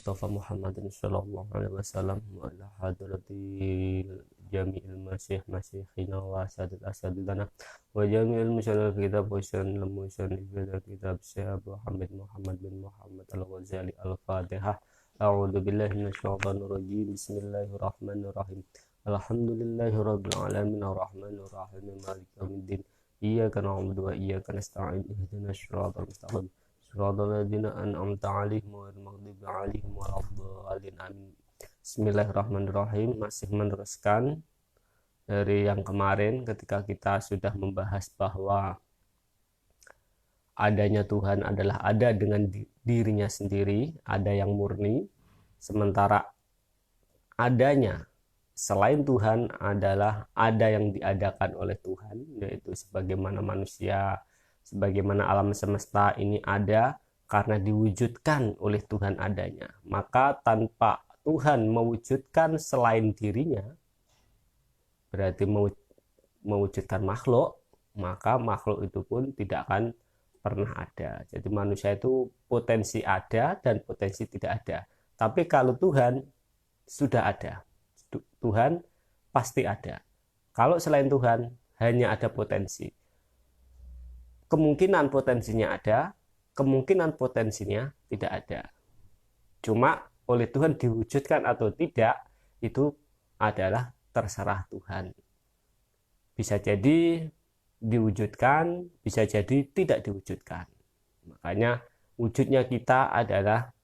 Mustafa Muhammadin sallallahu alaihi wasallam wa ala hadratil jami'il masyikhina wa asadir asadilana wa jami'il musyarraf kitab wa syaril musyarrif kitab Syekh Muhammad bin Muhammad al-Ghazali al-Fatihah. A'udzu billahi minasyaitonir rajim. Bismillahirrahmanirrahim. Alhamdulillahi rabbil alamin arrahmanir rahim maliki yaumiddin. Iyyaka na'budu wa iyyaka nasta'in ihdinas siratal mustaqim siratal ladzina an'amta 'alaihim ghairil maghdubi 'alaihim waladdallin amin. Bismillahirrahmanirrahim. Masih meneruskan dari yang kemarin ketika kita sudah membahas bahwa adanya Tuhan adalah ada dengan dirinya sendiri, ada yang murni, sementara adanya selain Tuhan adalah ada yang diadakan oleh Tuhan, yaitu sebagaimana manusia, sebagaimana alam semesta ini ada karena diwujudkan oleh Tuhan adanya. Maka tanpa Tuhan mewujudkan selain dirinya, berarti mewujudkan makhluk, maka makhluk itu pun tidak akan pernah ada. Jadi manusia itu potensi ada dan potensi tidak ada. Tapi kalau Tuhan sudah ada, Tuhan pasti ada. Kalau selain Tuhan hanya ada potensi. Kemungkinan potensinya ada, kemungkinan potensinya tidak ada. Cuma oleh Tuhan diwujudkan atau tidak, itu adalah terserah Tuhan. Bisa jadi diwujudkan, bisa jadi tidak diwujudkan. Makanya wujudnya kita adalah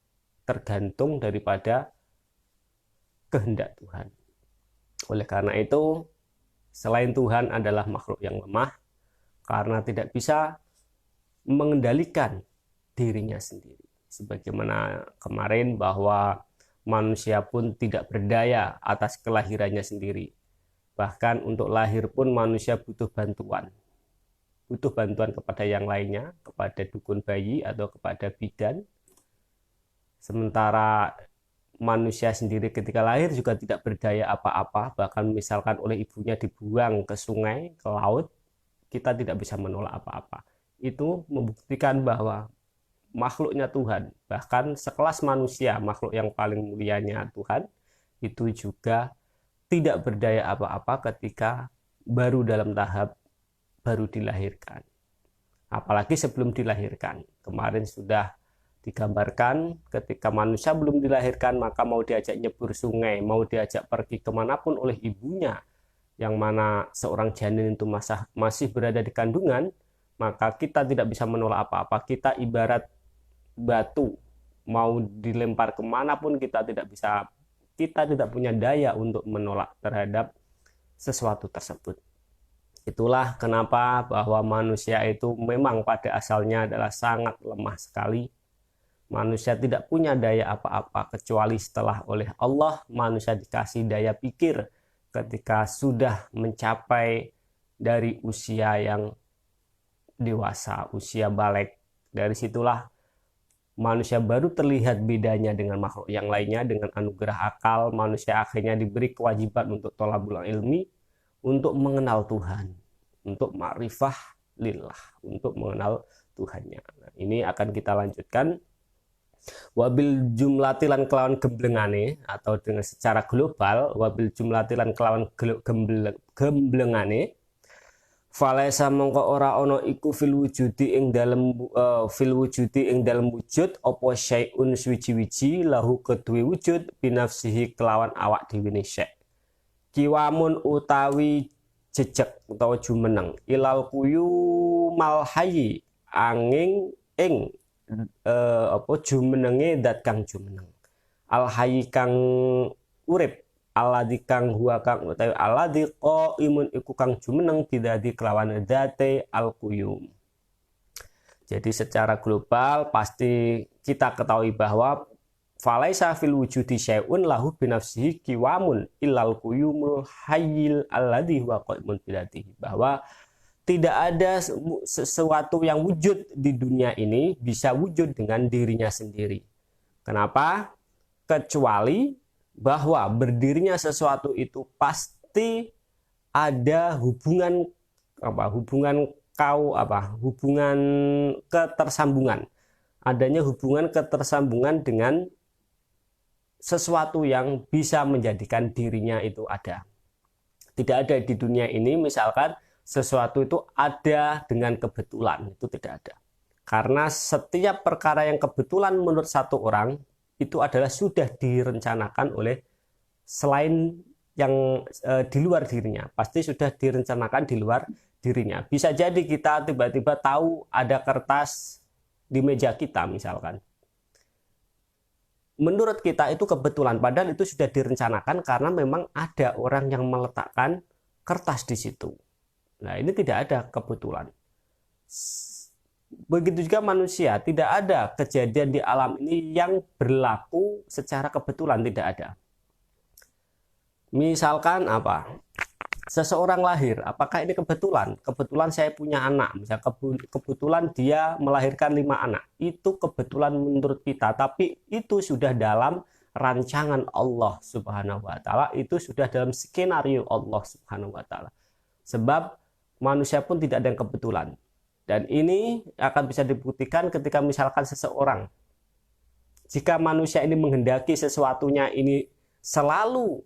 tergantung daripada kehendak Tuhan. Oleh karena itu, selain Tuhan adalah makhluk yang lemah karena tidak bisa mengendalikan dirinya sendiri. Sebagaimana kemarin bahwa manusia pun tidak berdaya atas kelahirannya sendiri. Bahkan untuk lahir pun manusia butuh bantuan. Butuh bantuan kepada yang lainnya, kepada dukun bayi atau kepada bidan. Sementara manusia sendiri ketika lahir juga tidak berdaya apa-apa, bahkan misalkan oleh ibunya dibuang ke sungai, ke laut, kita tidak bisa menolak apa-apa. Itu membuktikan bahwa makhluknya Tuhan, bahkan sekelas manusia, makhluk yang paling mulianya Tuhan, itu juga tidak berdaya apa-apa ketika baru dalam tahap baru dilahirkan. Apalagi sebelum dilahirkan. Kemarin sudah digambarkan ketika manusia belum dilahirkan, maka mau diajak nyebur sungai, mau diajak pergi kemanapun oleh ibunya, yang mana seorang janin itu masih berada di kandungan, maka kita tidak bisa menolak apa-apa. Kita ibarat batu, mau dilempar kemanapun kita tidak bisa, kita tidak punya daya untuk menolak terhadap sesuatu tersebut. Itulah kenapa bahwa manusia itu memang pada asalnya adalah sangat lemah sekali. Manusia tidak punya daya apa-apa kecuali setelah oleh Allah manusia dikasih daya pikir ketika sudah mencapai dari usia yang dewasa, usia balik. Dari situlah manusia baru terlihat bedanya dengan makhluk yang lainnya. Dengan anugerah akal, manusia akhirnya diberi kewajiban untuk thalabul ilmi, untuk mengenal Tuhan, untuk ma'rifah lillah, untuk mengenal Tuhannya. Nah, ini akan kita lanjutkan. Wabil jumlatilan kelawan gemblengane, atau dengan secara global, wabil jumlatilan kelawan gemblengane, falaisa mongko ora ono iku fil wujudi ing dalem wujud apa syai'un swiji-wiji lahu kedue wujud binafsihi kelawan awak dhewe syai'. Kiwamun utawi jejeg utawa jumeneng ilal kuyu malhayi angin ing jumenenge dat kang jumeneng al hayy kang urip alladzi kang huwa kang utawi alladzi qaimun iku kang jumeneng bidadi kelawan dzate al quyum. Jadi secara global pasti kita ketahui bahwa falaisa fil wujudi syai'un lahu binafsihi kiwamun illal quyumul hayyil alladzi huwa qaimun bidatihi, bahwa tidak ada sesuatu yang wujud di dunia ini bisa wujud dengan dirinya sendiri. Kenapa? Kecuali bahwa berdirinya sesuatu itu pasti ada hubungan ketersambungan. Adanya hubungan ketersambungan dengan sesuatu yang bisa menjadikan dirinya itu ada. Tidak ada di dunia ini misalkan sesuatu itu ada dengan kebetulan, itu tidak ada. Karena setiap perkara yang kebetulan menurut satu orang itu adalah sudah direncanakan oleh selain yang di luar dirinya. Pasti sudah direncanakan di luar dirinya. Bisa jadi kita tiba-tiba tahu ada kertas di meja kita misalkan. Menurut kita itu kebetulan, padahal itu sudah direncanakan karena memang ada orang yang meletakkan kertas di situ. Nah, ini tidak ada kebetulan. Begitu juga manusia, tidak ada kejadian di alam ini yang berlaku secara kebetulan, tidak ada. Misalkan apa? Seseorang lahir, apakah ini kebetulan? Kebetulan saya punya anak, misalnya kebetulan dia melahirkan 5 anak. Itu kebetulan menurut kita, tapi itu sudah dalam rancangan Allah Subhanahu wa taala, itu sudah dalam skenario Allah Subhanahu wa taala. Sebab manusia pun tidak ada yang kebetulan. Dan ini akan bisa dibuktikan ketika misalkan seseorang, jika manusia ini menghendaki sesuatunya ini selalu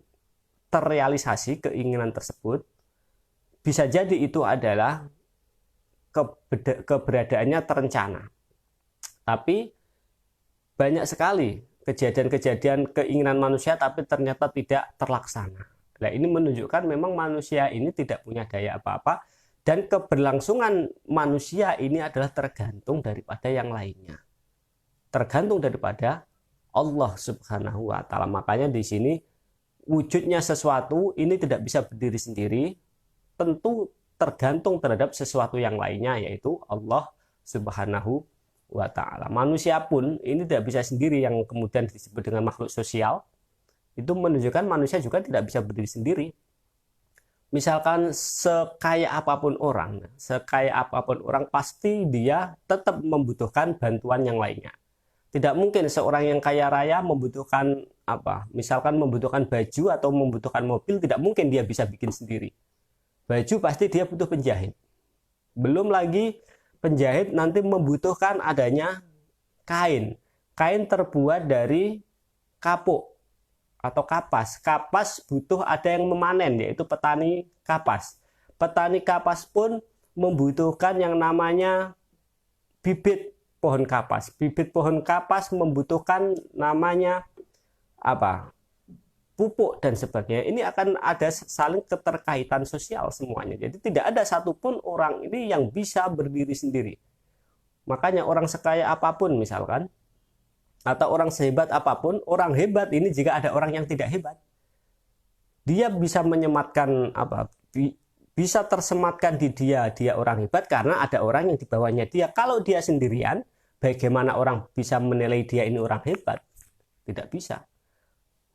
terrealisasi keinginan tersebut, bisa jadi itu adalah keberadaannya terencana. Tapi banyak sekali kejadian-kejadian keinginan manusia tapi ternyata tidak terlaksana. Nah, ini menunjukkan memang manusia ini tidak punya daya apa-apa, dan keberlangsungan manusia ini adalah tergantung daripada yang lainnya. Tergantung daripada Allah Subhanahu wa taala. Makanya di sini wujudnya sesuatu ini tidak bisa berdiri sendiri, tentu tergantung terhadap sesuatu yang lainnya, yaitu Allah Subhanahu wa taala. Manusia pun ini tidak bisa sendiri, yang kemudian disebut dengan makhluk sosial. Itu menunjukkan manusia juga tidak bisa berdiri sendiri. Misalkan sekaya apapun orang pasti dia tetap membutuhkan bantuan yang lainnya. Tidak mungkin seorang yang kaya raya membutuhkan misalkan membutuhkan baju atau membutuhkan mobil, tidak mungkin dia bisa bikin sendiri. Baju pasti dia butuh penjahit. Belum lagi penjahit nanti membutuhkan adanya kain. Kain terbuat dari kapuk atau kapas. Kapas butuh ada yang memanen, yaitu petani kapas. Petani kapas pun membutuhkan yang namanya bibit pohon kapas. Bibit pohon kapas membutuhkan namanya pupuk dan sebagainya. Ini akan ada saling keterkaitan sosial semuanya. Jadi tidak ada satupun orang ini yang bisa berdiri sendiri. Makanya orang sekaya apapun misalkan, atau orang sehebat apapun, orang hebat ini jika ada orang yang tidak hebat, dia bisa menyematkan bisa tersematkan di dia orang hebat karena ada orang yang di bawahnya dia. Kalau dia sendirian, bagaimana orang bisa menilai dia ini orang hebat? Tidak bisa.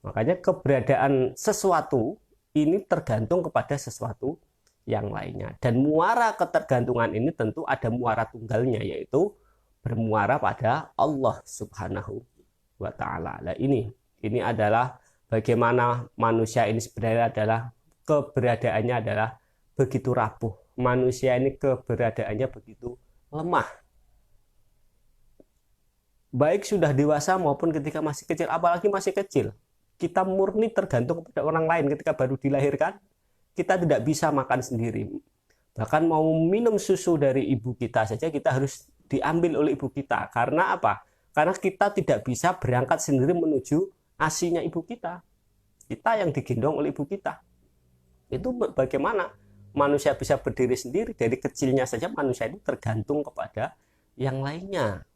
Makanya keberadaan sesuatu ini tergantung kepada sesuatu yang lainnya. Dan muara ketergantungan ini tentu ada muara tunggalnya, yaitu bermuara pada Allah Subhanahu wa taala. Nah, ini adalah bagaimana manusia ini sebenarnya adalah keberadaannya adalah begitu rapuh. Manusia ini keberadaannya begitu lemah. Baik sudah dewasa maupun ketika masih kecil, apalagi masih kecil. Kita murni tergantung kepada orang lain. Ketika baru dilahirkan, kita tidak bisa makan sendiri. Bahkan mau minum susu dari ibu kita saja, kita harus diambil oleh ibu kita. Karena apa? Karena kita tidak bisa berangkat sendiri menuju ASI-nya ibu kita. Kita yang digendong oleh ibu kita. Itu bagaimana manusia bisa berdiri sendiri? Dari kecilnya saja manusia itu tergantung kepada yang lainnya.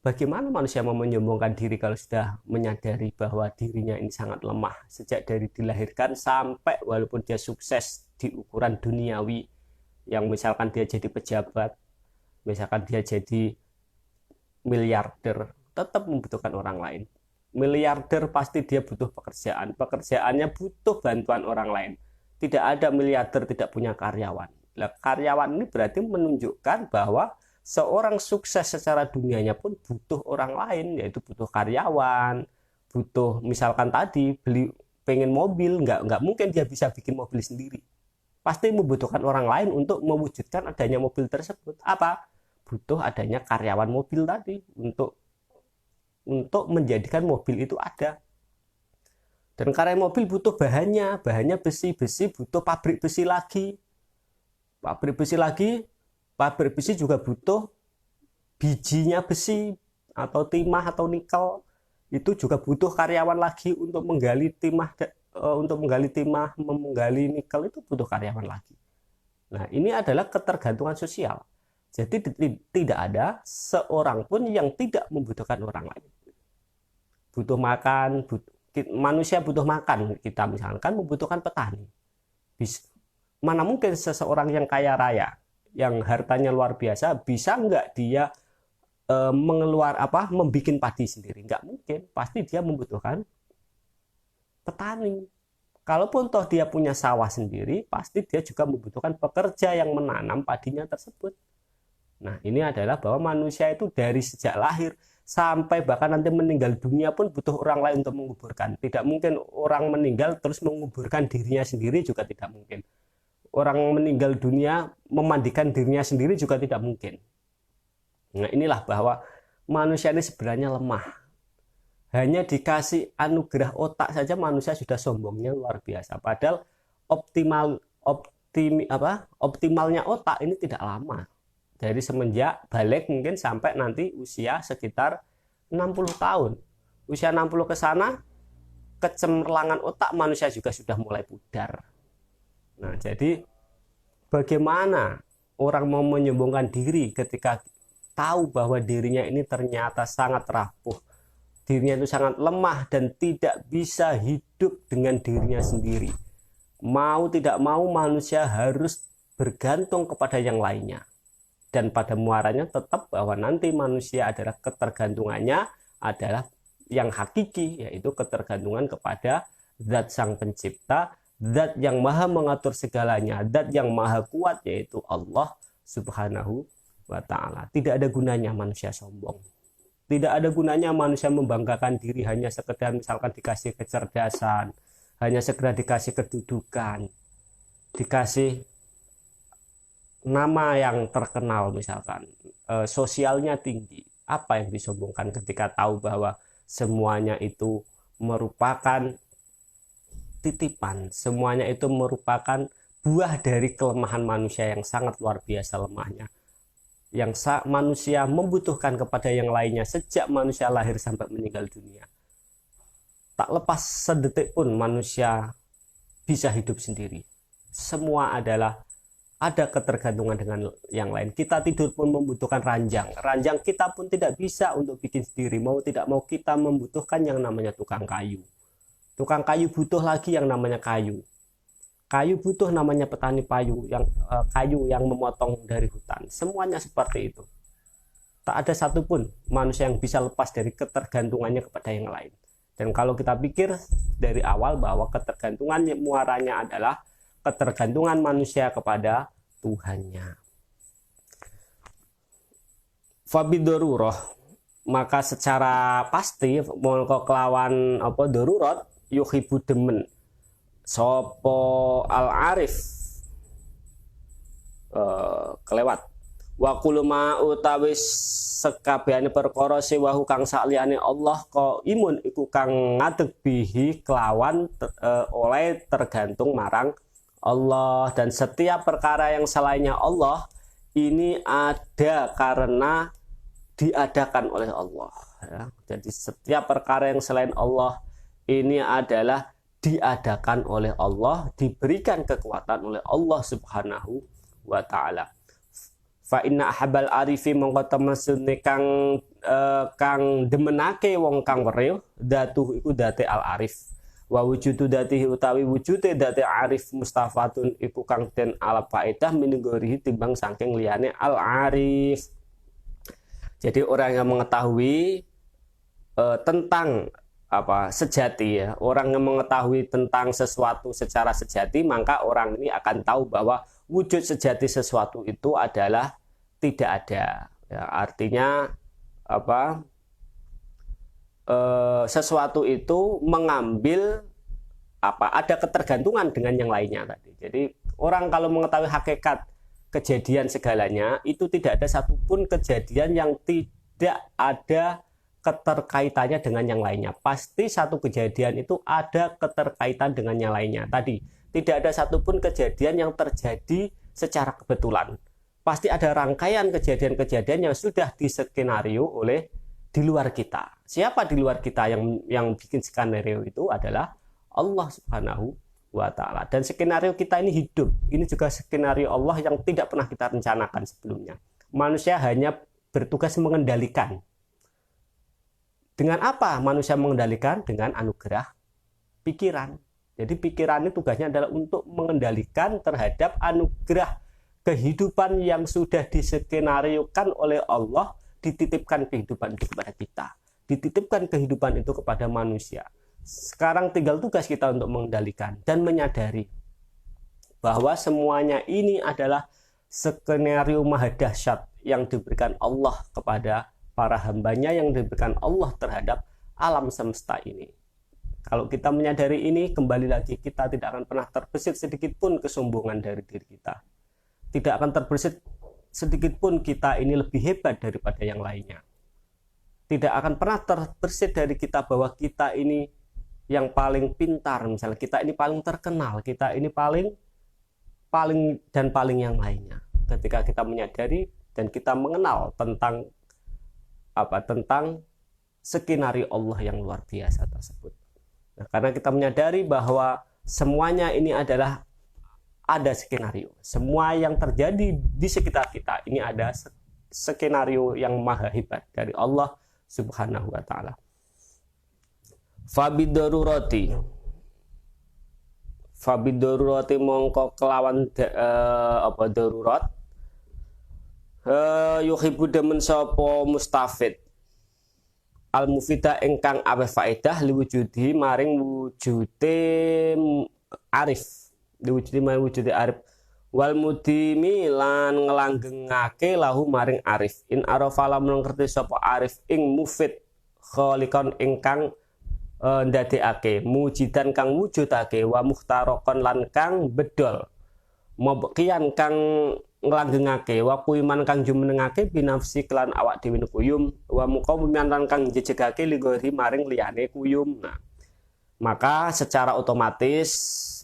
Bagaimana manusia mau menyombongkan diri kalau sudah menyadari bahwa dirinya ini sangat lemah sejak dari dilahirkan sampai walaupun dia sukses di ukuran duniawi, yang misalkan dia jadi pejabat, misalkan dia jadi miliarder, tetap membutuhkan orang lain. Miliarder pasti dia butuh pekerjaan, pekerjaannya butuh bantuan orang lain. Tidak ada miliarder tidak punya karyawan. Nah, karyawan ini berarti menunjukkan bahwa seorang sukses secara dunianya pun butuh orang lain, yaitu butuh karyawan, butuh misalkan tadi pengen mobil, nggak mungkin dia bisa bikin mobil sendiri. Pasti membutuhkan orang lain untuk mewujudkan adanya mobil tersebut. Butuh adanya karyawan mobil tadi untuk untuk menjadikan mobil itu ada. Dan karena mobil butuh bahannya besi butuh pabrik besi lagi. Pabrik besi juga butuh bijinya besi atau timah atau nikel. Itu juga butuh karyawan lagi untuk menggali timah, menggali nikel itu butuh karyawan lagi. Nah, ini adalah ketergantungan sosial. Jadi tidak ada seorang pun yang tidak membutuhkan orang lain. Butuh makan, manusia butuh makan. Kita misalkan membutuhkan petani. Mana mungkin seseorang yang kaya raya, yang hartanya luar biasa, bisa nggak dia membuat padi sendiri? Nggak mungkin. Pasti dia membutuhkan petani. Kalaupun toh dia punya sawah sendiri, pasti dia juga membutuhkan pekerja yang menanam padinya tersebut. Nah, ini adalah bahwa manusia itu dari sejak lahir sampai bahkan nanti meninggal dunia pun butuh orang lain untuk menguburkan. Tidak mungkin orang meninggal terus menguburkan dirinya sendiri, juga tidak mungkin. Orang meninggal dunia memandikan dirinya sendiri juga tidak mungkin. Nah, inilah bahwa manusia ini sebenarnya lemah. Hanya dikasih anugerah otak saja manusia sudah sombongnya luar biasa. Padahal optimalnya otak ini tidak lama. Dari semenjak balik mungkin sampai nanti usia sekitar 60 tahun. Usia 60 ke sana, kecemerlangan otak manusia juga sudah mulai pudar. Nah, jadi bagaimana orang mau menyombongkan diri ketika tahu bahwa dirinya ini ternyata sangat rapuh, dirinya itu sangat lemah dan tidak bisa hidup dengan dirinya sendiri. Mau tidak mau manusia harus bergantung kepada yang lainnya. Dan pada muaranya tetap bahwa nanti manusia adalah ketergantungannya adalah yang hakiki, yaitu ketergantungan kepada zat sang pencipta, zat yang maha mengatur segalanya, zat yang maha kuat, yaitu Allah subhanahu wa ta'ala. Tidak ada gunanya manusia sombong. Tidak ada gunanya manusia membanggakan diri hanya sekedar misalkan dikasih kecerdasan, hanya sekedar dikasih kedudukan, dikasih nama yang terkenal misalkan, sosialnya tinggi. Apa yang disombongkan ketika tahu bahwa semuanya itu merupakan titipan, semuanya itu merupakan buah dari kelemahan manusia yang sangat luar biasa lemahnya, yang manusia membutuhkan kepada yang lainnya sejak manusia lahir sampai meninggal dunia. Tak lepas sedetik pun manusia bisa hidup sendiri. Semua adalah ada ketergantungan dengan yang lain. Kita tidur pun membutuhkan ranjang. Ranjang kita pun tidak bisa untuk bikin sendiri. Mau tidak mau kita membutuhkan yang namanya tukang kayu. Tukang kayu butuh lagi yang namanya kayu. Kayu butuh namanya petani kayu yang memotong dari hutan. Semuanya seperti itu. Tak ada satupun manusia yang bisa lepas dari ketergantungannya kepada yang lain. Dan kalau kita pikir dari awal bahwa ketergantungan muaranya adalah ketergantungan manusia kepada Tuhannya. Fabidaruroh, maka secara pasti mongko kelawan darurat yuhibu demen sopo al arif kelewat wa kuluma utawi sekabehane perkara sewahu kang sakliyane Allah ko imun iku kang ngadeg bihi kelawan oleh tergantung marang Allah, dan setiap perkara yang selainnya Allah ini ada karena diadakan oleh Allah, ya. Jadi setiap perkara yang selain Allah ini adalah diadakan oleh Allah, diberikan kekuatan oleh Allah subhanahu wa ta'ala. Fa inna habal arifi mongko temesune kang demenake wong kang weruh datuh iku date al arif. Wa wujudu datihi utawi wujude dati arif mustafatun iku kang den ala faedah minggorihi timbang saking liyane al arif. Jadi orang yang mengetahui tentang sejati, ya, orang yang mengetahui tentang sesuatu secara sejati, maka orang ini akan tahu bahwa wujud sejati sesuatu itu adalah tidak ada, ya, artinya sesuatu itu mengambil ada ketergantungan dengan yang lainnya tadi. Jadi orang kalau mengetahui hakikat kejadian segalanya, itu tidak ada satupun kejadian yang tidak ada keterkaitannya dengan yang lainnya. Pasti satu kejadian itu ada keterkaitan dengan yang lainnya. Tadi, tidak ada satupun kejadian yang terjadi secara kebetulan. Pasti ada rangkaian kejadian-kejadian yang sudah diskenario oleh di luar kita. Siapa di luar kita yang bikin skenario itu adalah Allah Subhanahu wa Ta'ala. Dan skenario kita ini hidup. Ini juga skenario Allah yang tidak pernah kita rencanakan sebelumnya. Manusia hanya bertugas mengendalikan. Dengan apa manusia mengendalikan? Dengan anugerah pikiran. Jadi pikiran ini tugasnya adalah untuk mengendalikan terhadap anugerah kehidupan yang sudah diskenariokan oleh Allah, dititipkan kehidupan itu kepada kita. Dititipkan kehidupan itu kepada manusia. Sekarang tinggal tugas kita untuk mengendalikan dan menyadari bahwa semuanya ini adalah skenario maha dahsyat yang diberikan Allah kepada para hambanya, yang diberikan Allah terhadap alam semesta ini. Kalau kita menyadari ini, kembali lagi kita tidak akan pernah terbesit sedikit pun kesombongan dari diri kita. Tidak akan terbesit sedikit pun kita ini lebih hebat daripada yang lainnya. Tidak akan pernah terbesit dari kita bahwa kita ini yang paling pintar, misalnya kita ini paling terkenal, kita ini paling yang lainnya. Ketika kita menyadari dan kita mengenal tentang skenario Allah yang luar biasa tersebut. Nah, karena kita menyadari bahwa semuanya ini adalah ada skenario. Semua yang terjadi di sekitar kita ini ada skenario yang maha hebat dari Allah Subhanahu wa Ta'ala. Fabidorurati mongko kelawan darurat yuhibbu demen sapa mustafid al mufida ingkang aweh faedah liwujudi maring wujude arif wal mudimi lan nglanggengake lahu maring arif in arafa lamun ngerti sapa arif ing mufid khaliqan ingkang ndadekake mujidan kang wujudake wa mukhtaraqan lan kang bedol mabqian kang nglanggengake wa kuiman kang jumenengake binafsi kelan awak dhewe kuyum wa muqawiman lan kang jejegake ligori maring liyane kuyum. Nah, maka secara otomatis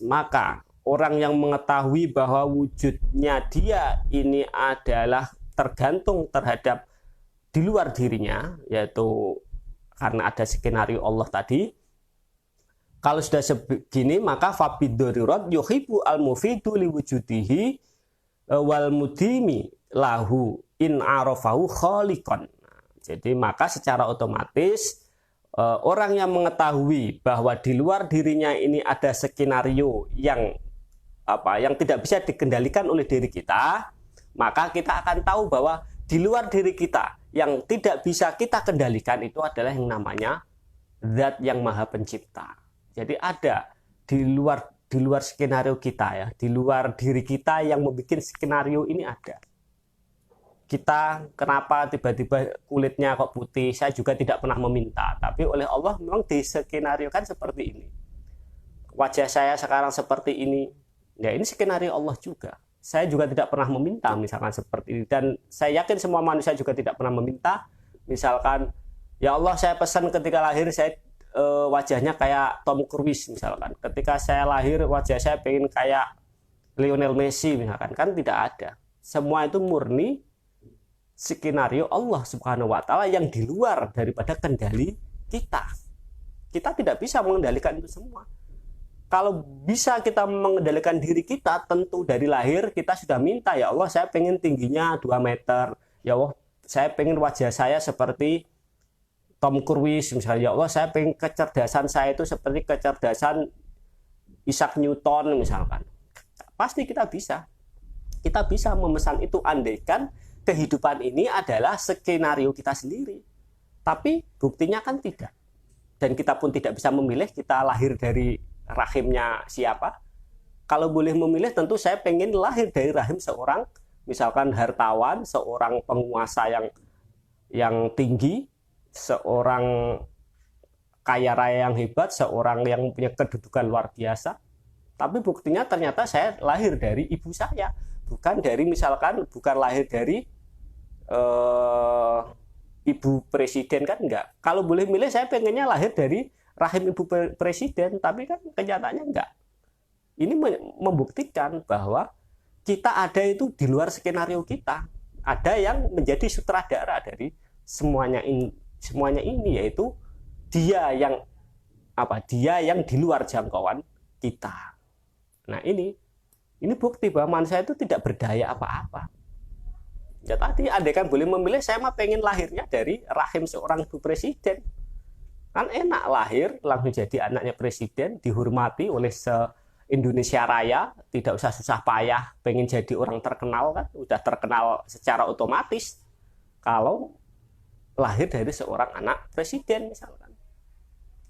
orang yang mengetahui bahwa wujudnya dia ini adalah tergantung terhadap di luar dirinya, yaitu karena ada skenario Allah tadi. Kalau sudah segini, maka fabidorirat yuhibbu al-mufidu liwujudihi wal mudimi lahu in arafahu khaliqan. Jadi maka secara otomatis orang yang mengetahui bahwa di luar dirinya ini ada skenario yang tidak bisa dikendalikan oleh diri kita, maka kita akan tahu bahwa di luar diri kita yang tidak bisa kita kendalikan itu adalah yang namanya Zat yang Maha Pencipta. Jadi ada di luar skenario kita, ya, di luar diri kita yang membuat skenario ini ada. Kita kenapa tiba-tiba kulitnya kok putih, saya juga tidak pernah meminta, tapi oleh Allah memang diskenariokan seperti ini. Wajah saya sekarang seperti ini, ya ini skenario Allah juga. Saya juga tidak pernah meminta misalkan seperti ini, dan saya yakin semua manusia juga tidak pernah meminta misalkan, ya Allah saya pesan ketika lahir saya wajahnya kayak Tom Cruise misalkan. Ketika saya lahir wajah saya pengen kayak Lionel Messi misalkan. Kan tidak ada. Semua itu murni skenario Allah Subhanahu wa Ta'ala yang di luar daripada kendali kita. Kita tidak bisa mengendalikan itu semua. Kalau bisa kita mengendalikan diri kita, tentu dari lahir kita sudah minta, ya Allah saya pengen tingginya 2 meter, ya Allah saya pengen wajah saya seperti Tom Cruise misalnya, ya Allah saya pengen kecerdasan saya itu seperti kecerdasan Isaac Newton misalkan. Pasti kita bisa memesan itu, andaikan kehidupan ini adalah skenario kita sendiri. Tapi buktinya kan tidak, dan kita pun tidak bisa memilih kita lahir dari rahimnya siapa. Kalau boleh memilih, tentu saya pengen lahir dari rahim seorang misalkan hartawan, seorang penguasa yang tinggi, seorang kaya raya yang hebat, seorang yang punya kedudukan luar biasa. Tapi buktinya ternyata saya lahir dari ibu saya, bukan lahir dari ibu presiden, kan enggak. Kalau boleh milih saya pengennya lahir dari rahim ibu presiden, tapi kan kenyataannya enggak. Ini membuktikan bahwa kita ada itu di luar skenario kita. Ada yang menjadi sutradara dari semuanya ini, yaitu dia yang di luar jangkauan kita. Nah, ini bukti bahwa manusia itu tidak berdaya apa-apa. Ya tadi, andai kan boleh memilih, saya mah pengen lahirnya dari rahim seorang ibu presiden. Kan enak lahir langsung jadi anaknya presiden, dihormati oleh Indonesia Raya, tidak usah susah payah pengen jadi orang terkenal, kan udah terkenal secara otomatis kalau lahir dari seorang anak presiden misalkan.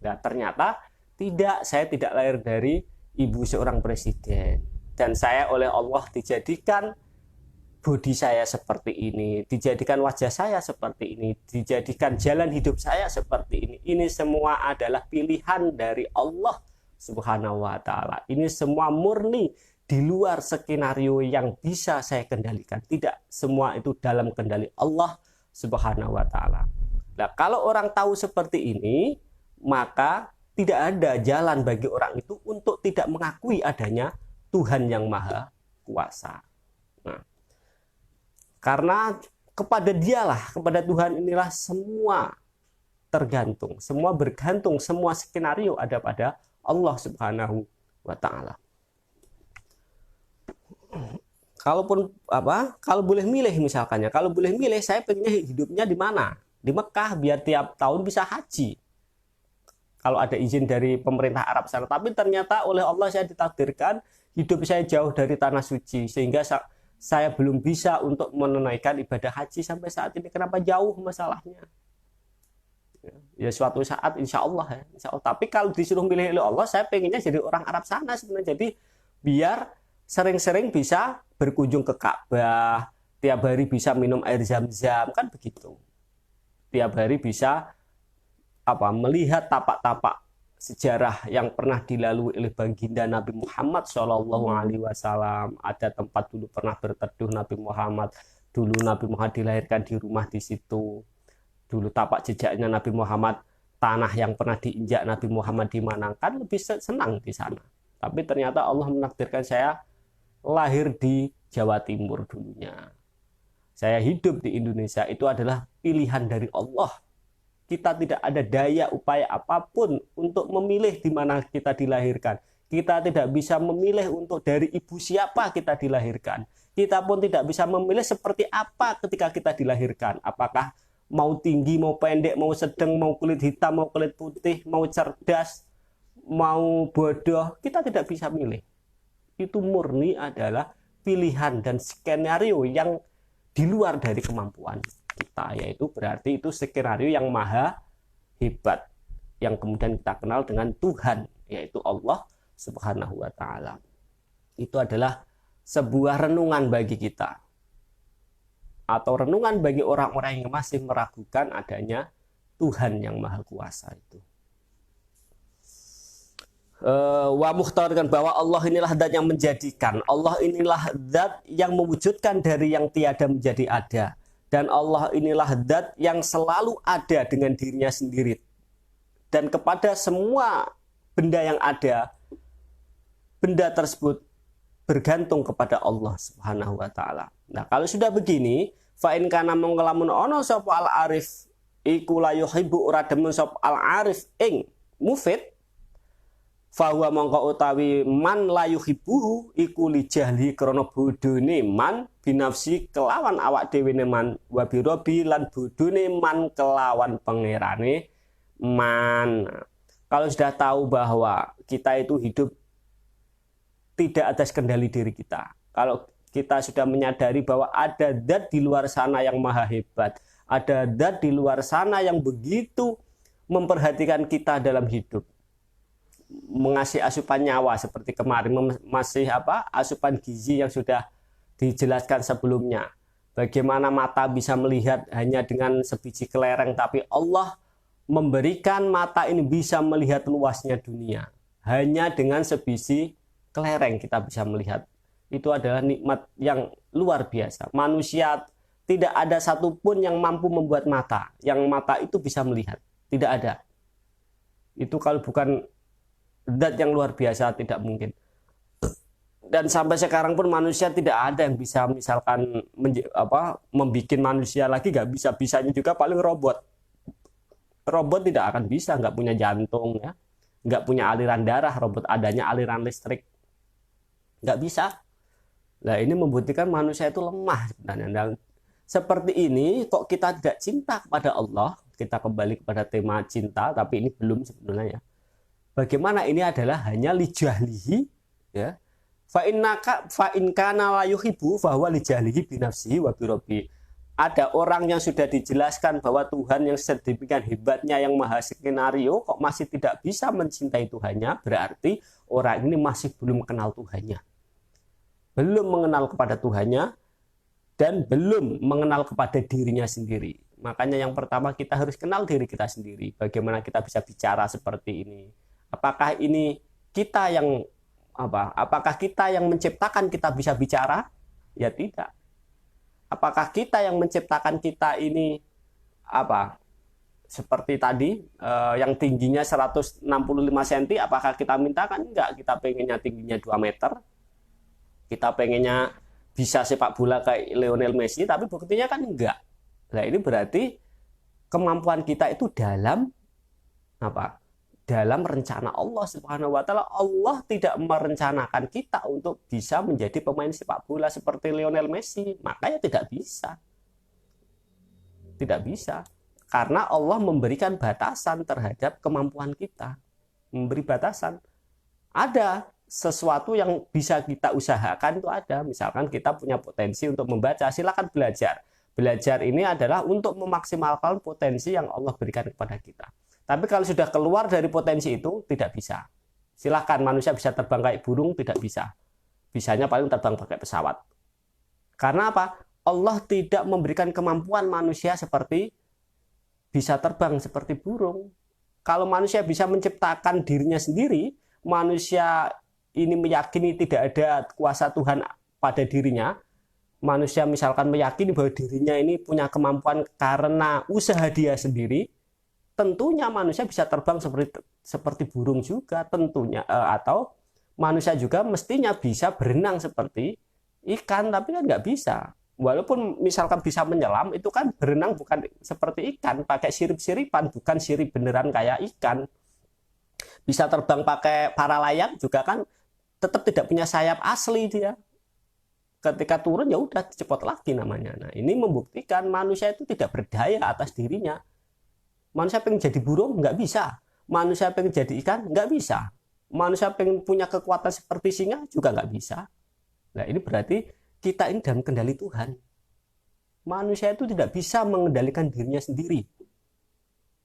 Nah, ternyata tidak, saya tidak lahir dari ibu seorang presiden, dan saya oleh Allah dijadikan bodi saya seperti ini, dijadikan wajah saya seperti ini, dijadikan jalan hidup saya seperti ini. Ini semua adalah pilihan dari Allah Subhanahu wa ta'ala. Ini semua murni di luar skenario yang bisa saya kendalikan. Tidak, semua itu dalam kendali Allah Subhanahu wa ta'ala. Nah, kalau orang tahu seperti ini, maka tidak ada jalan bagi orang itu untuk tidak mengakui adanya Tuhan yang Maha Kuasa. Nah, karena kepada dialah, kepada Tuhan inilah semua tergantung, semua bergantung, semua skenario ada pada Allah Subhanahu wa ta'ala. Kalau boleh milih misalkannya, kalau boleh milih saya pengennya hidupnya di mana? Di Mekah, biar tiap tahun bisa haji. Kalau ada izin dari pemerintah Arab sana, tapi ternyata oleh Allah saya ditakdirkan hidup saya jauh dari tanah suci, sehingga saya belum bisa untuk menunaikan ibadah haji sampai saat ini. Kenapa jauh masalahnya? Ya suatu saat insya Allah ya. Insya Allah. Tapi kalau disuruh milih oleh Allah, saya pengennya jadi orang Arab sana sebenarnya. Jadi biar sering-sering bisa berkunjung ke Ka'bah, tiap hari bisa minum air Zam-Zam, kan begitu. Tiap hari bisa melihat tapak-tapak sejarah yang pernah dilalui oleh baginda Nabi Muhammad SAW. Ada tempat dulu pernah berteduh Nabi Muhammad. Dulu Nabi Muhammad dilahirkan di rumah di situ. Dulu tapak jejaknya Nabi Muhammad, tanah yang pernah diinjak Nabi Muhammad di mana, kan lebih senang di sana. Tapi ternyata Allah menakdirkan saya lahir di Jawa Timur dulunya. Saya hidup di Indonesia, itu adalah pilihan dari Allah. Kita tidak ada daya upaya apapun untuk memilih di mana kita dilahirkan. Kita tidak bisa memilih untuk dari ibu siapa kita dilahirkan. Kita pun tidak bisa memilih seperti apa ketika kita dilahirkan. Apakah mau tinggi, mau pendek, mau sedang, mau kulit hitam, mau kulit putih, mau cerdas, mau bodoh, kita tidak bisa milih. Itu murni adalah pilihan dan skenario yang di luar dari kemampuan kita, yaitu berarti itu skenario yang maha hebat, yang kemudian kita kenal dengan Tuhan, yaitu Allah Subhanahu wa ta'ala. Itu adalah sebuah renungan bagi kita, atau renungan bagi orang-orang yang masih meragukan adanya Tuhan yang Maha Kuasa itu. Wa mukhtarkan, bahwa Allah inilah zat yang menjadikan, Allah inilah zat yang mewujudkan dari yang tiada menjadi ada, dan Allah inilah zat yang selalu ada dengan dirinya sendiri, dan kepada semua benda yang ada, benda tersebut bergantung kepada Allah Subhanahu wa ta'ala. Nah, kalau sudah begini, fa in kana mongkolamun ono sapa al arif iku la yuhibbu ora demen sapa al arif ing mufid, fa huwa mongko utawi man la yuhibbuhu iku li jahli krana bodhone man binafsi kelawan awak dhewe ne man, wa birobi lan bodhone man kelawan pangerane man. Kalau sudah tahu bahwa kita itu hidup tidak atas kendali diri kita, kalau kita sudah menyadari bahwa ada zat di luar sana yang maha hebat, ada zat di luar sana yang begitu memperhatikan kita dalam hidup, mengasih asupan nyawa seperti kemarin, masih asupan gizi yang sudah dijelaskan sebelumnya. Bagaimana mata bisa melihat hanya dengan sebiji kelereng, tapi Allah memberikan mata ini bisa melihat luasnya dunia. Hanya dengan sebiji kelereng kita bisa melihat. Itu adalah nikmat yang luar biasa. Manusia Tidak ada satupun yang mampu membuat mata, yang mata itu bisa melihat. Tidak ada. Itu kalau bukan zat yang luar biasa, tidak mungkin. Dan sampai sekarang pun manusia tidak ada yang bisa misalkan membuat manusia lagi, nggak bisa. Bisanya juga paling robot. Robot tidak akan bisa, nggak punya jantung, ya, nggak punya aliran darah. Robot adanya aliran listrik, nggak bisa. Nah, ini membuktikan manusia itu lemah sebenarnya. Dan seperti ini kok kita tidak cinta kepada Allah. Kita kembali kepada tema cinta, tapi ini belum sebenarnya, ya. Bagaimana ini adalah hanya lijahlihi, ya. Fa in kana la yuhibbu fa huwa lijahlihi bi nafsihi wa bi rabbi. Ada orang yang sudah dijelaskan bahwa Tuhan yang sedemikian hebatnya, yang maha skenario, kok masih tidak bisa mencintai Tuhannya, berarti orang ini masih belum kenal Tuhannya. Belum mengenal kepada Tuhannya dan belum mengenal kepada dirinya sendiri. Makanya yang pertama kita harus kenal diri kita sendiri. Bagaimana kita bisa bicara seperti ini? Apakah ini kita yang apakah kita yang menciptakan kita bisa bicara? Ya tidak. Apakah kita yang menciptakan kita ini seperti tadi yang tingginya 165 cm, apakah kita mintakan? Enggak, kita pengennya tingginya 2 meter. Kita pengennya bisa sepak bola kayak Lionel Messi, tapi buktinya kan enggak. Nah, ini berarti kemampuan kita itu dalam dalam rencana Allah Subhanahu wa taala. Allah tidak merencanakan kita untuk bisa menjadi pemain sepak bola seperti Lionel Messi, makanya tidak bisa. Tidak bisa. Karena Allah memberikan batasan terhadap kemampuan kita. Memberi batasan. Ada sesuatu yang bisa kita usahakan, itu ada. Misalkan kita punya potensi untuk membaca, silakan belajar. Belajar ini adalah untuk memaksimalkan potensi yang Allah berikan kepada kita. Tapi kalau sudah keluar dari potensi itu, tidak bisa. Silahkan, manusia bisa terbang kayak burung, tidak bisa. Bisanya paling terbang pakai pesawat. Karena apa? Allah tidak memberikan kemampuan manusia seperti bisa terbang seperti burung. Kalau manusia bisa menciptakan dirinya sendiri, manusia ini meyakini tidak ada kuasa Tuhan pada dirinya, manusia misalkan meyakini bahwa dirinya ini punya kemampuan karena usaha dia sendiri, tentunya manusia bisa terbang seperti burung juga tentunya, atau manusia juga mestinya bisa berenang seperti ikan, tapi kan nggak bisa. Walaupun misalkan bisa menyelam, itu kan berenang bukan seperti ikan, pakai sirip-siripan, bukan sirip beneran kayak ikan. Bisa terbang pakai paralayang juga kan tetap tidak punya sayap asli dia. Ketika turun ya udah cepot lagi namanya. Nah, ini membuktikan manusia itu tidak berdaya atas dirinya. Manusia pengen jadi burung nggak bisa. Manusia pengen jadi ikan nggak bisa. Manusia pengen punya kekuatan seperti singa juga nggak bisa. Nah, ini berarti kita ini dalam kendali Tuhan. Manusia itu tidak bisa mengendalikan dirinya sendiri.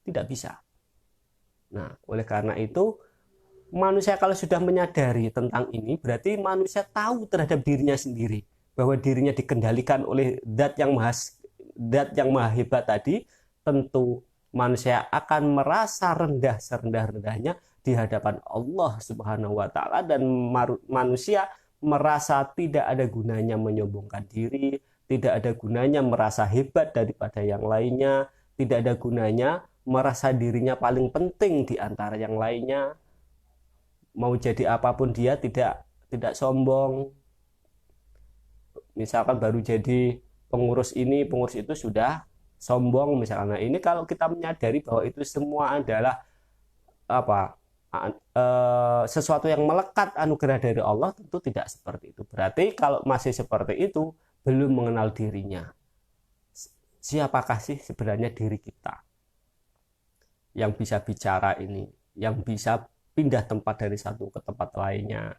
Tidak bisa. Nah, oleh karena itu manusia kalau sudah menyadari tentang ini, berarti manusia tahu terhadap dirinya sendiri, bahwa dirinya dikendalikan oleh zat yang maha hebat tadi. Tentu manusia akan merasa rendah serendah-rendahnya di hadapan Allah Subhanahu wa taala, dan manusia merasa tidak ada gunanya menyombongkan diri, tidak ada gunanya merasa hebat daripada yang lainnya, tidak ada gunanya merasa dirinya paling penting di antara yang lainnya. Mau jadi apapun dia tidak sombong. Misalkan baru jadi pengurus ini, pengurus itu sudah sombong misalnya. Ini kalau kita menyadari bahwa itu semua adalah sesuatu yang melekat anugerah dari Allah, tentu tidak seperti itu. Berarti kalau masih seperti itu, belum mengenal dirinya. Siapakah sih sebenarnya diri kita yang bisa bicara ini, yang bisa pindah tempat dari satu ke tempat lainnya,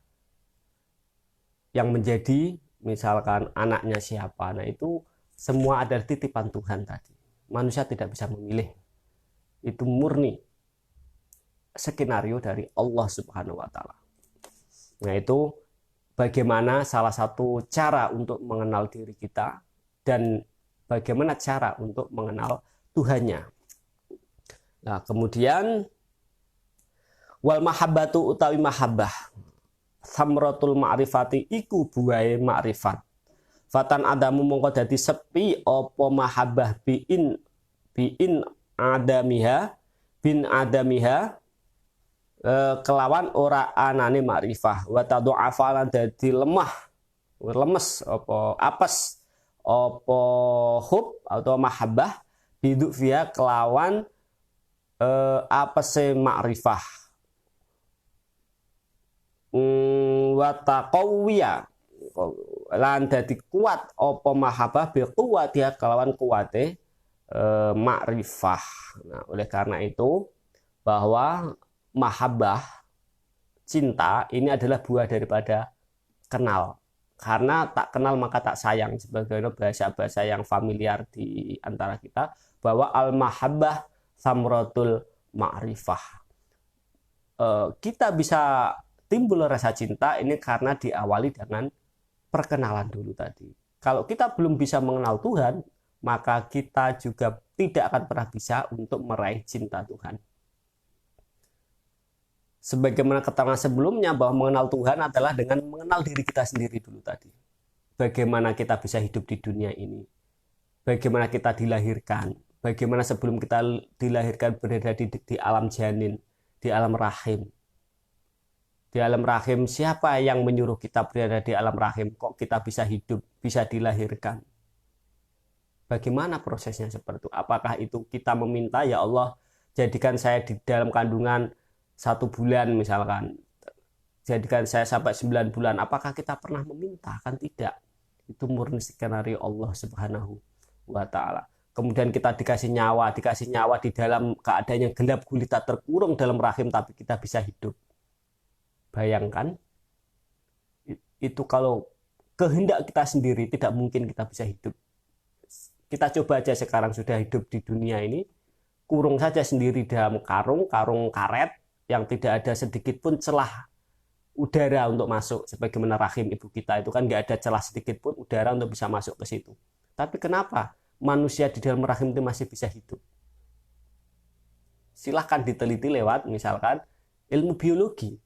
yang menjadi misalkan anaknya siapa. Nah, itu semua adalah titipan Tuhan tadi. Manusia tidak bisa memilih. Itu murni skenario dari Allah Subhanahu wa taala. Nah, itu bagaimana salah satu cara untuk mengenal diri kita dan bagaimana cara untuk mengenal Tuhannya. Nah, kemudian wal mahabbatu utawi mahabbah samratul ma'rifati iku buahe ma'rifat. Fatan adamu mongko dadi sepi apa mahabbah biin adamiha bin adamiha kelawan ora anane makrifah wa tadhafa lan dadi lemah lemes apa apes apa hub atau mahabbah biduk via kelawan apese makrifah wa taqawwiya lan dadi kuat apa mahabbah bi quwwatiha kelawan kuwate makrifah. Nah, oleh karena itu bahwa mahabbah cinta ini adalah buah daripada kenal. Karena tak kenal maka tak sayang, sebagai bahasa-bahasa yang familiar di antara kita, bahwa al mahabbah samratul ma'rifah. Kita bisa timbul rasa cinta ini karena diawali dengan perkenalan dulu tadi. Kalau kita belum bisa mengenal Tuhan, maka kita juga tidak akan pernah bisa untuk meraih cinta Tuhan. Sebagaimana keterangan sebelumnya bahwa mengenal Tuhan adalah dengan mengenal diri kita sendiri dulu tadi. Bagaimana kita bisa hidup di dunia ini. Bagaimana kita dilahirkan. Bagaimana sebelum kita dilahirkan berada di alam janin, di alam rahim. Di alam rahim siapa yang menyuruh kita berada di alam rahim? Kok kita bisa hidup, bisa dilahirkan? Bagaimana prosesnya seperti itu? Apakah itu kita meminta, ya Allah, jadikan saya di dalam kandungan 1 bulan misalkan. Jadikan saya sampai 9 bulan. Apakah kita pernah meminta? Kan tidak. Itu murni skenario Allah Subhanahu wa Ta'ala. Kemudian kita dikasih nyawa di dalam keadaan yang gelap gulita terkurung dalam rahim, tapi kita bisa hidup. Bayangkan, itu kalau kehendak kita sendiri tidak mungkin kita bisa hidup. Kita coba aja sekarang sudah hidup di dunia ini, kurung saja sendiri dalam karung karet yang tidak ada sedikit pun celah udara untuk masuk, sebagaimana rahim ibu kita itu kan nggak ada celah sedikit pun udara untuk bisa masuk ke situ. Tapi kenapa manusia di dalam rahim itu masih bisa hidup? Silahkan diteliti lewat misalkan ilmu biologi.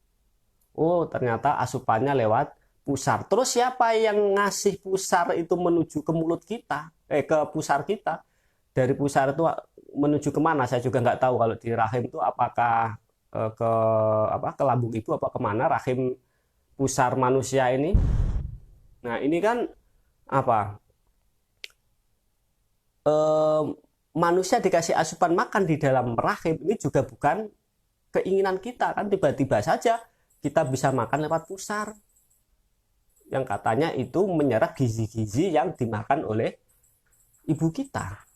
Oh, ternyata asupannya lewat pusar. Terus siapa yang ngasih pusar itu menuju ke mulut kita? Ke pusar kita. Dari pusar itu menuju kemana? Saya juga nggak tahu kalau di rahim itu apakah ke lambung ibu apa kemana rahim pusar manusia ini. Nah, ini kan manusia dikasih asupan makan di dalam rahim ini juga bukan keinginan kita, kan tiba-tiba saja kita bisa makan lewat pusar yang katanya itu menyerap gizi-gizi yang dimakan oleh ibu kita.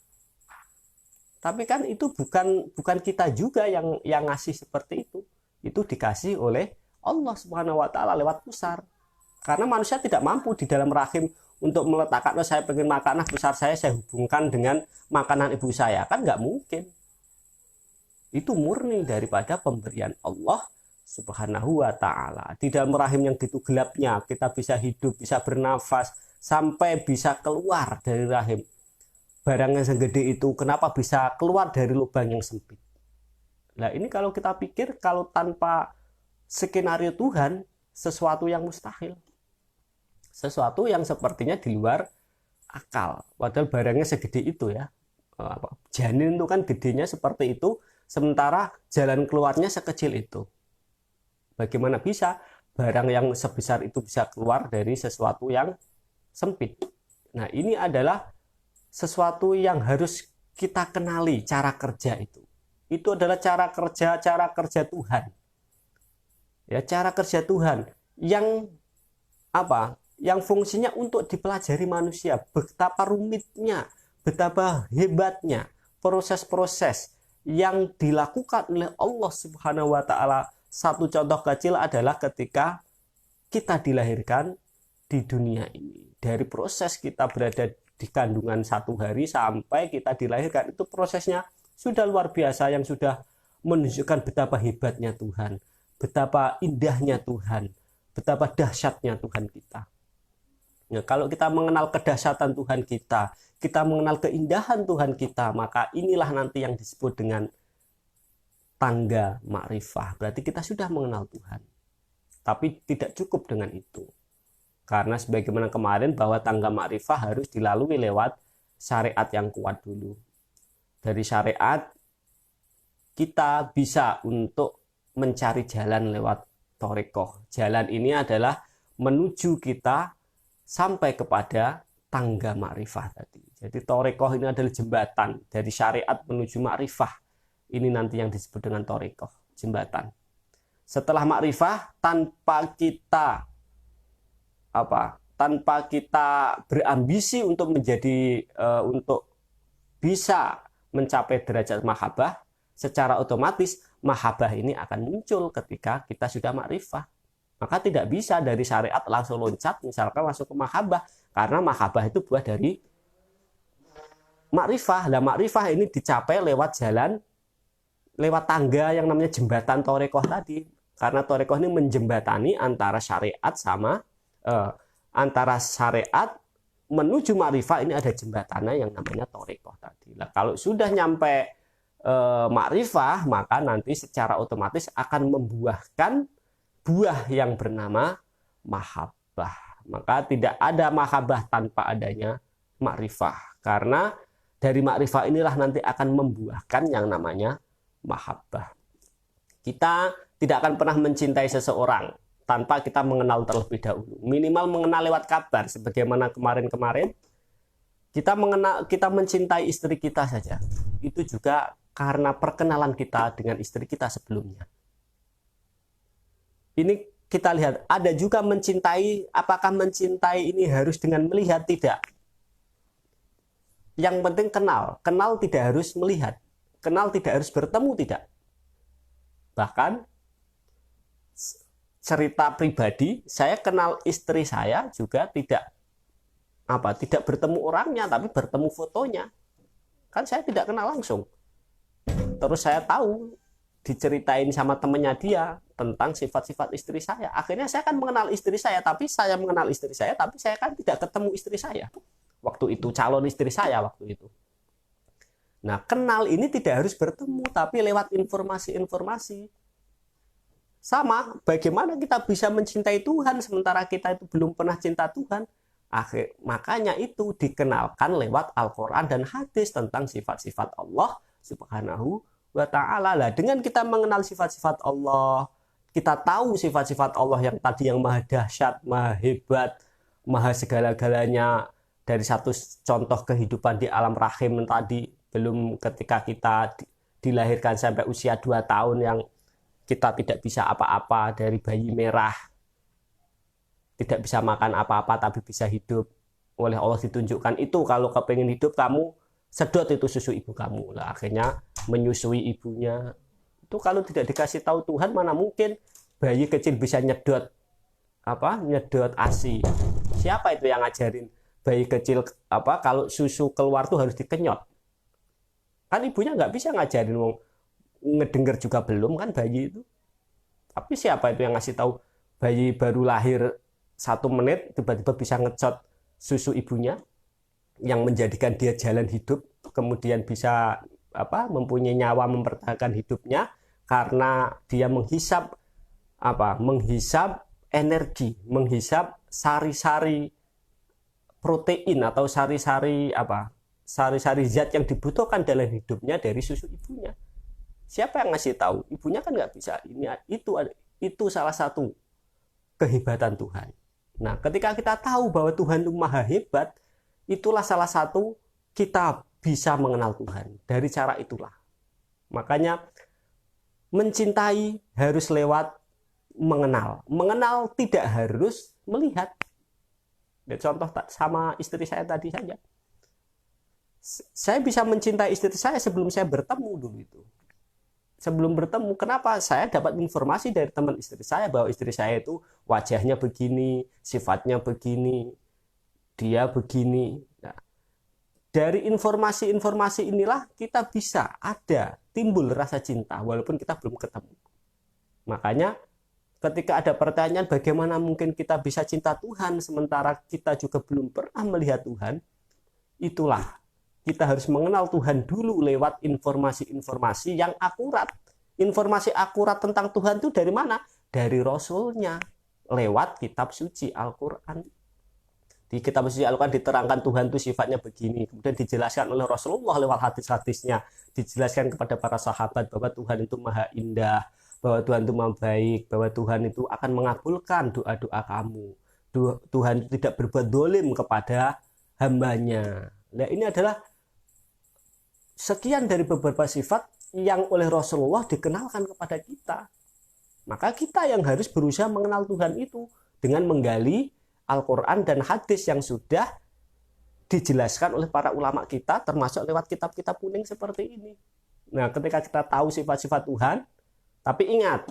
Tapi kan itu bukan kita juga yang ngasih seperti itu. Itu dikasih oleh Allah Subhanahu wa Ta'ala lewat pusar. Karena manusia tidak mampu di dalam rahim untuk meletakkan, oh saya pengen makan, pusar saya hubungkan dengan makanan ibu saya. Kan nggak mungkin. Itu murni daripada pemberian Allah Subhanahu wa Ta'ala. Di dalam rahim yang begitu gelapnya kita bisa hidup, bisa bernafas, sampai bisa keluar dari rahim. Barang yang segede itu kenapa bisa keluar dari lubang yang sempit? Nah, ini kalau kita pikir, kalau tanpa skenario Tuhan, sesuatu yang mustahil. Sesuatu yang sepertinya di luar akal. Padahal barangnya segede itu ya. Janin itu kan gedenya seperti itu, sementara jalan keluarnya sekecil itu. Bagaimana bisa barang yang sebesar itu bisa keluar dari sesuatu yang sempit? Nah, ini adalah sesuatu yang harus kita kenali cara kerja itu. Itu adalah cara kerja Tuhan. Ya, cara kerja Tuhan yang yang fungsinya untuk dipelajari manusia, betapa rumitnya, betapa hebatnya proses-proses yang dilakukan oleh Allah Subhanahu wa Ta'ala. Satu contoh kecil adalah ketika kita dilahirkan di dunia ini. Dari proses kita berada di kandungan 1 hari sampai kita dilahirkan, itu prosesnya sudah luar biasa, yang sudah menunjukkan betapa hebatnya Tuhan, betapa indahnya Tuhan, betapa dahsyatnya Tuhan kita. Ya, kalau kita mengenal kedahsyatan Tuhan kita mengenal keindahan Tuhan kita, maka inilah nanti yang disebut dengan tangga makrifah. Berarti kita sudah mengenal Tuhan. Tapi tidak cukup dengan itu. Karena sebagaimana kemarin bahwa tangga makrifah harus dilalui lewat syariat yang kuat dulu. Dari syariat kita bisa untuk mencari jalan lewat thariqah. Jalan ini adalah menuju kita sampai kepada tangga makrifah tadi. Jadi thariqah ini adalah jembatan dari syariat menuju makrifah. Ini nanti yang disebut dengan thariqah, jembatan. Setelah makrifah, tanpa kita berambisi untuk untuk bisa mencapai derajat mahabbah, secara otomatis mahabbah ini akan muncul ketika kita sudah makrifah. Maka tidak bisa dari syariat langsung loncat misalkan langsung ke mahabbah, karena mahabbah itu buah dari makrifah. Nah, makrifah ini dicapai lewat tangga yang namanya jembatan thariqah tadi. Karena thariqah ini menjembatani antara syariat menuju makrifah, ini ada jembatannya yang namanya thariqah tadi. Nah, kalau sudah nyampe makrifah, maka nanti secara otomatis akan membuahkan buah yang bernama mahabbah. Maka tidak ada mahabbah tanpa adanya makrifah. Karena dari makrifah inilah nanti akan membuahkan yang namanya mahabbah. Kita tidak akan pernah mencintai seseorang tanpa kita mengenal terlebih dahulu. Minimal mengenal lewat kabar, sebagaimana kemarin-kemarin kita mencintai istri kita saja. Itu juga karena perkenalan kita dengan istri kita sebelumnya. Ini kita lihat, ada juga mencintai, apakah mencintai ini harus dengan melihat? Tidak. Yang penting kenal. Kenal tidak harus melihat. Kenal tidak harus bertemu, tidak. Bahkan cerita pribadi, saya kenal istri saya juga tidak bertemu orangnya, tapi bertemu fotonya. Kan saya tidak kenal langsung. Terus saya tahu, diceritain sama temennya dia tentang sifat-sifat istri saya. Akhirnya saya kan mengenal istri saya, tapi saya mengenal istri saya, tapi saya kan tidak ketemu istri saya. Waktu itu calon istri saya waktu itu. Nah, kenal ini tidak harus bertemu, tapi lewat informasi-informasi. Sama, bagaimana kita bisa mencintai Tuhan sementara kita itu belum pernah cinta Tuhan? Makanya itu dikenalkan lewat Al-Quran dan hadis tentang sifat-sifat Allah Subhanahu wa ta'ala. Lah, dengan kita mengenal sifat-sifat Allah, kita tahu sifat-sifat Allah yang tadi yang maha dahsyat, maha hebat, maha segala-galanya. Dari satu contoh kehidupan di alam rahim tadi, belum ketika kita dilahirkan sampai usia 2 tahun yang kita tidak bisa apa-apa, dari bayi merah, tidak bisa makan apa-apa tapi bisa hidup. Oleh Allah ditunjukkan itu, kalau kepengen hidup kamu sedot itu susu ibu kamu. Lah, akhirnya menyusui ibunya. Itu kalau tidak dikasih tahu Tuhan, mana mungkin bayi kecil bisa nyedot ASI. Siapa itu yang ngajarin bayi kecil kalau susu keluar tuh harus dikenyot? Kan ibunya nggak bisa ngajarin, ngedenger juga belum kan bayi itu. Tapi siapa itu yang ngasih tahu bayi baru lahir 1 menit tiba-tiba bisa ngecot susu ibunya, yang menjadikan dia jalan hidup, kemudian bisa mempunyai nyawa, mempertahankan hidupnya karena dia menghisap energi, menghisap sari-sari protein atau sari-sari zat yang dibutuhkan dalam hidupnya dari susu ibunya. Siapa yang ngasih tahu? Ibunya kan nggak bisa. Itu salah satu kehebatan Tuhan. Nah, ketika kita tahu bahwa Tuhan itu maha hebat, itulah salah satu kita bisa mengenal Tuhan. Dari cara itulah. Makanya mencintai harus lewat mengenal. Mengenal tidak harus melihat. Dan contoh sama istri saya tadi saja. Saya bisa mencintai istri saya sebelum saya bertemu dulu itu. Sebelum bertemu, kenapa? Saya dapat informasi dari teman istri saya bahwa istri saya itu wajahnya begini, sifatnya begini, dia begini. Nah, dari informasi-informasi inilah kita bisa timbul rasa cinta walaupun kita belum ketemu. Makanya ketika ada pertanyaan bagaimana mungkin kita bisa cinta Tuhan sementara kita juga belum pernah melihat Tuhan, itulah kita harus mengenal Tuhan dulu lewat informasi-informasi yang akurat. Informasi akurat tentang Tuhan itu dari mana? Dari Rasulnya, lewat kitab suci Al-Quran. Di kitab suci Al-Quran diterangkan Tuhan itu sifatnya begini, kemudian dijelaskan oleh Rasulullah lewat hadis-hadisnya, dijelaskan kepada para sahabat bahwa Tuhan itu maha indah, bahwa Tuhan itu maha baik, bahwa Tuhan itu akan mengabulkan doa-doa kamu, Tuhan itu tidak berbuat dolim kepada hambanya. Nah, ini adalah sekian dari beberapa sifat yang oleh Rasulullah dikenalkan kepada kita. Maka kita yang harus berusaha mengenal Tuhan itu dengan menggali Al-Quran dan hadis yang sudah dijelaskan oleh para ulama kita, termasuk lewat kitab-kitab kuning seperti ini. Nah, ketika kita tahu sifat-sifat Tuhan, tapi ingat,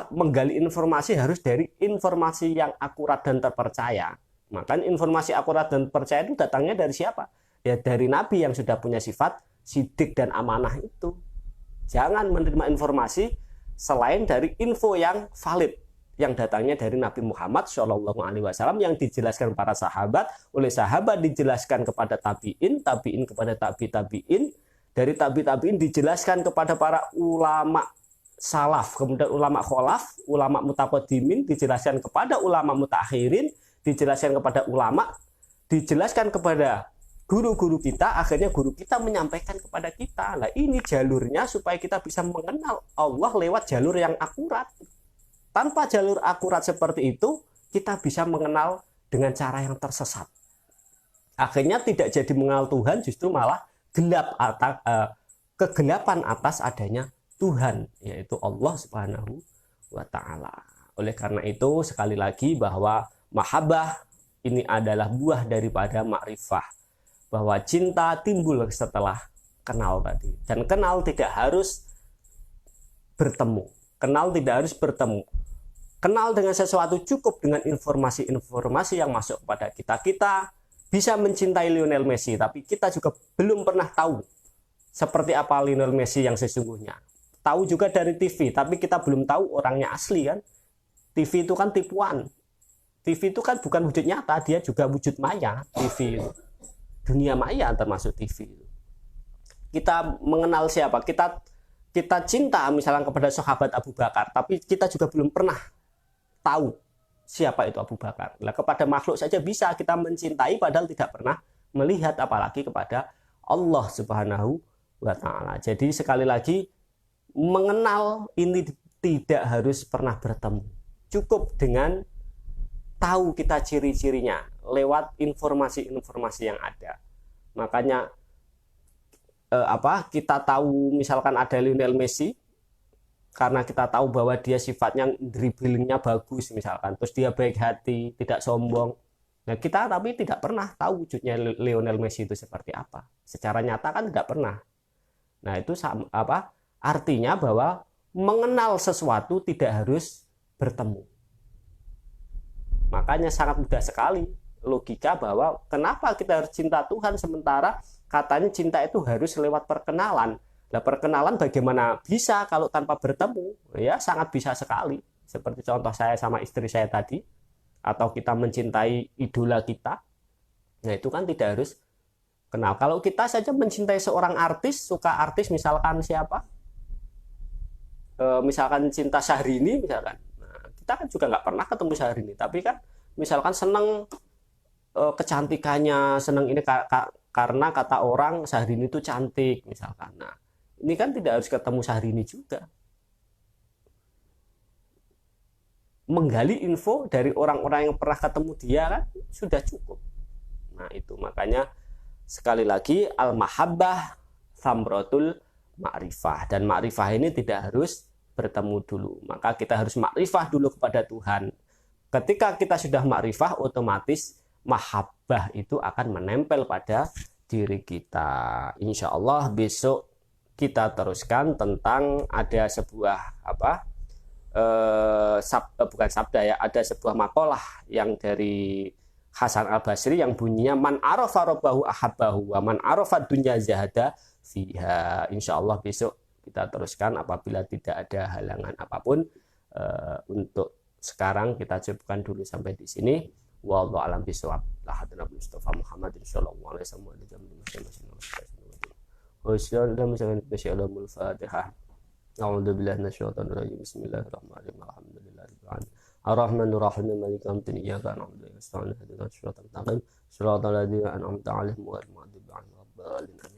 menggali informasi harus dari informasi yang akurat dan terpercaya. Maka informasi akurat dan percaya itu datangnya dari siapa? Ya dari Nabi yang sudah punya sifat sidik dan amanah itu. Jangan menerima informasi selain dari info yang valid, yang datangnya dari Nabi Muhammad SAW, yang dijelaskan para sahabat, oleh sahabat dijelaskan kepada tabi'in, tabi'in kepada tabi'in, dari tabi'in dijelaskan kepada para ulama salaf, kemudian ulama kholaf, ulama mutaqaddimin, dijelaskan kepada ulama mutakhirin, dijelaskan kepada ulama, dijelaskan kepada guru-guru kita, akhirnya guru kita menyampaikan kepada kita. Nah, ini jalurnya supaya kita bisa mengenal Allah lewat jalur yang akurat. Tanpa jalur akurat seperti itu, kita bisa mengenal dengan cara yang tersesat. Akhirnya tidak jadi mengenal Tuhan, justru malah gelap kegelapan atas adanya Tuhan, yaitu Allah Subhanahu wa Ta'ala. Oleh karena itu, sekali lagi bahwa mahabbah ini adalah buah daripada makrifah. Bahwa cinta timbul setelah kenal tadi. Dan kenal tidak harus bertemu. Kenal tidak harus bertemu. Kenal dengan sesuatu cukup dengan informasi-informasi yang masuk kepada kita. Kita bisa mencintai Lionel Messi, tapi kita juga belum pernah tahu seperti apa Lionel Messi yang sesungguhnya. Tahu juga dari TV, tapi kita belum tahu orangnya asli kan. TV itu kan tipuan. TV itu kan bukan wujud nyata, dia juga wujud maya. TV itu. Dunia maya termasuk TV. Kita mengenal siapa? Kita cinta misalnya kepada sahabat Abu Bakar, tapi kita juga belum pernah tahu siapa itu Abu Bakar. Nah, kepada makhluk saja bisa kita mencintai padahal tidak pernah melihat, apalagi kepada Allah Subhanahu wa Ta'ala. Jadi sekali lagi, mengenal ini tidak harus pernah bertemu. Cukup dengan tahu kita ciri-cirinya lewat informasi-informasi yang ada. Makanya kita tahu misalkan ada Lionel Messi karena kita tahu bahwa dia sifatnya dribblingnya bagus misalkan, terus dia baik hati, tidak sombong. Nah, kita tapi tidak pernah tahu wujudnya Lionel Messi itu seperti apa. Secara nyata kan tidak pernah. Nah, itu artinya bahwa mengenal sesuatu tidak harus bertemu. Makanya sangat mudah sekali logika bahwa kenapa kita harus cinta Tuhan sementara katanya cinta itu harus lewat perkenalan. Nah, perkenalan bagaimana bisa kalau tanpa bertemu? Ya, sangat bisa sekali. Seperti contoh saya sama istri saya tadi, atau kita mencintai idola kita. Nah, itu kan tidak harus kenal. Kalau kita saja mencintai seorang artis, suka artis misalkan siapa? Misalkan cinta Syahrini misalkan. Nah, kita kan juga nggak pernah ketemu Syahrini, tapi kan misalkan senang kecantikannya, senang ini karena kata orang Syahrini itu cantik misalkan. Nah, ini kan tidak harus ketemu Syahrini juga. Menggali info dari orang-orang yang pernah ketemu dia kan sudah cukup. Nah, itu makanya sekali lagi al-mahabbah thamratul ma'rifah, dan ma'rifah ini tidak harus bertemu dulu. Maka kita harus ma'rifah dulu kepada Tuhan. Ketika kita sudah ma'rifah, otomatis mahabbah itu akan menempel pada diri kita. Insya Allah besok kita teruskan tentang ada sebuah bukan sabda ya, ada sebuah makalah yang dari Hasan Al-Basri yang bunyinya man arafa rabbahu ahabbahu wa man arafa dunya zahada fiha. Insya Allah besok kita teruskan apabila tidak ada halangan apapun. Untuk sekarang kita cukupkan dulu sampai di sini. Wallahu a'lam bishawab. La hadna Mustafa Muhammadin sallallahu alaihi wasallam. Bismillahirrahmanirrahim. Alhamdulillah. Ar-Rahmanur Rahim Maliki Yawmiddin Iyyaka na'budu wa iyyaka nasta'in ihdinas siratal mustaqim siratal ladzina an'amta 'alaihim ghairil maghdubi 'alaihim waladdallin.